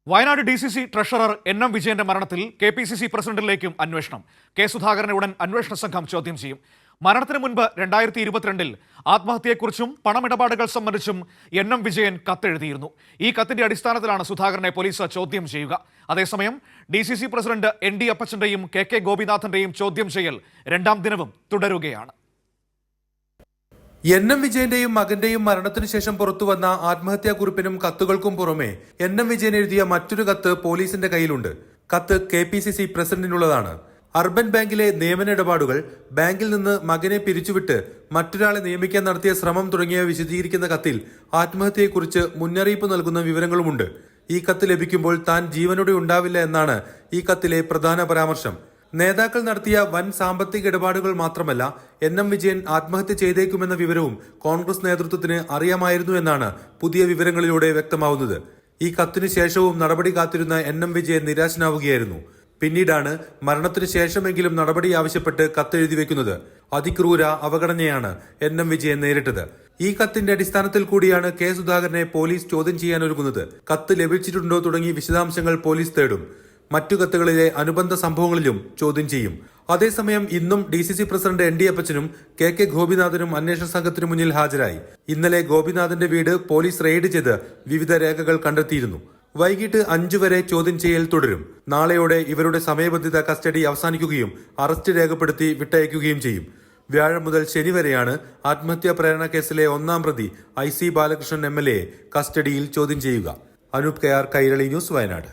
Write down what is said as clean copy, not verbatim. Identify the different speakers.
Speaker 1: Wayanad DCC treasurer NM വിജയന്റെ മരണത്തിൽ KPCC പ്രസിഡന്റിലേക്കും അന്വേഷണം. കെ സുധാകരനെ ഉടൻ അന്വേഷണ സംഘം ചോദ്യം ചെയ്യും. മരണത്തിന് മുൻപ് 2022 ആത്മഹത്യയെക്കുറിച്ചും പണമിടപാടുകൾ സംബന്ധിച്ചും NM വിജയൻ കത്തെഴുതിയിരുന്നു. ഈ കത്തിന്റെ അടിസ്ഥാനത്തിലാണ് സുധാകരനെ പോലീസ് ചോദ്യം ചെയ്യുക. അതേസമയം DCC പ്രസിഡന്റ് ND അപ്പച്ചന്റെയും KK ഗോപിനാഥന്റെയും ചോദ്യം ചെയ്യൽ രണ്ടാം ദിനവും തുടരുകയാണ്.
Speaker 2: NM വിജയന്റെയും മകന്റെയും മരണത്തിനു ശേഷം പുറത്തുവന്ന ആത്മഹത്യാക്കുറിപ്പിനും കത്തുകൾക്കും പുറമെ NM വിജയൻ എഴുതിയ മറ്റൊരു കത്ത് പോലീസിന്റെ കയ്യിലുണ്ട്. കത്ത് KPCC പ്രസിഡന്റിനുള്ളതാണ്. അർബൻ ബാങ്കിലെ നിയമന ഇടപാടുകൾ, ബാങ്കിൽ നിന്ന് മകനെ പിരിച്ചുവിട്ട് മറ്റൊരാളെ നിയമിക്കാൻ നടത്തിയ ശ്രമം തുടങ്ങിയവ വിശദീകരിക്കുന്ന കത്തിൽ ആത്മഹത്യയെക്കുറിച്ച് മുന്നറിയിപ്പ് നൽകുന്ന വിവരങ്ങളുമുണ്ട്. ഈ കത്ത് ലഭിക്കുമ്പോൾ താൻ ജീവനോടെ ഉണ്ടാവില്ല എന്നാണ് ഈ കത്തിലെ പ്രധാന പരാമർശം. നേതാക്കൾ നടത്തിയ വൻ സാമ്പത്തിക ഇടപാടുകൾ മാത്രമല്ല, NM വിജയൻ ആത്മഹത്യ ചെയ്തേക്കുമെന്ന വിവരവും കോൺഗ്രസ് നേതൃത്വത്തിന് അറിയാമായിരുന്നു എന്നാണ് പുതിയ വിവരങ്ങളിലൂടെ വ്യക്തമാവുന്നത്. ഈ കത്തിനു ശേഷവും നടപടി കാത്തിരുന്ന NM വിജയൻ നിരാശനാവുകയായിരുന്നു. പിന്നീടാണ് മരണത്തിനു ശേഷമെങ്കിലും നടപടി ആവശ്യപ്പെട്ട് കത്തെഴുതി വെക്കുന്നത്. അതിക്രൂര അവഗണനയാണ് NM വിജയൻ നേരിട്ടത്. ഈ കത്തിന്റെ അടിസ്ഥാനത്തിൽ കൂടിയാണ് കെ സുധാകരനെ പോലീസ് ചോദ്യം ചെയ്യാനൊരുങ്ങുന്നത്. കത്ത് ലഭിച്ചിട്ടുണ്ടോ തുടങ്ങി വിശദാംശങ്ങൾ പോലീസ് തേടും. മറ്റു കത്തുകളിലെ അനുബന്ധ സംഭവങ്ങളിലും ചോദ്യം ചെയ്യും. അതേസമയം ഇന്നും DCC പ്രസിഡന്റ് ND അപ്പച്ചനും KK ഗോപിനാഥനും അന്വേഷണ സംഘത്തിനു മുന്നിൽ ഹാജരായി. ഇന്നലെ ഗോപിനാഥന്റെ വീട് പോലീസ് റെയ്ഡ് ചെയ്ത് വിവിധ രേഖകൾ കണ്ടെത്തിയിരുന്നു. വൈകിട്ട് 5 വരെ ചോദ്യം ചെയ്യൽ തുടരും. നാളെയോടെ ഇവരുടെ സമയബന്ധിത കസ്റ്റഡി അവസാനിക്കുകയും അറസ്റ്റ് രേഖപ്പെടുത്തി വിട്ടയക്കുകയും ചെയ്യും. വ്യാഴം മുതൽ ശനി വരെയാണ് ആത്മഹത്യാ പ്രേരണ കേസിലെ 1-ാം പ്രതി IC ബാലകൃഷ്ണൻ MLA കസ്റ്റഡിയിൽ ചോദ്യം ചെയ്യുക. Anoop KR, Kairali news, Wayanad.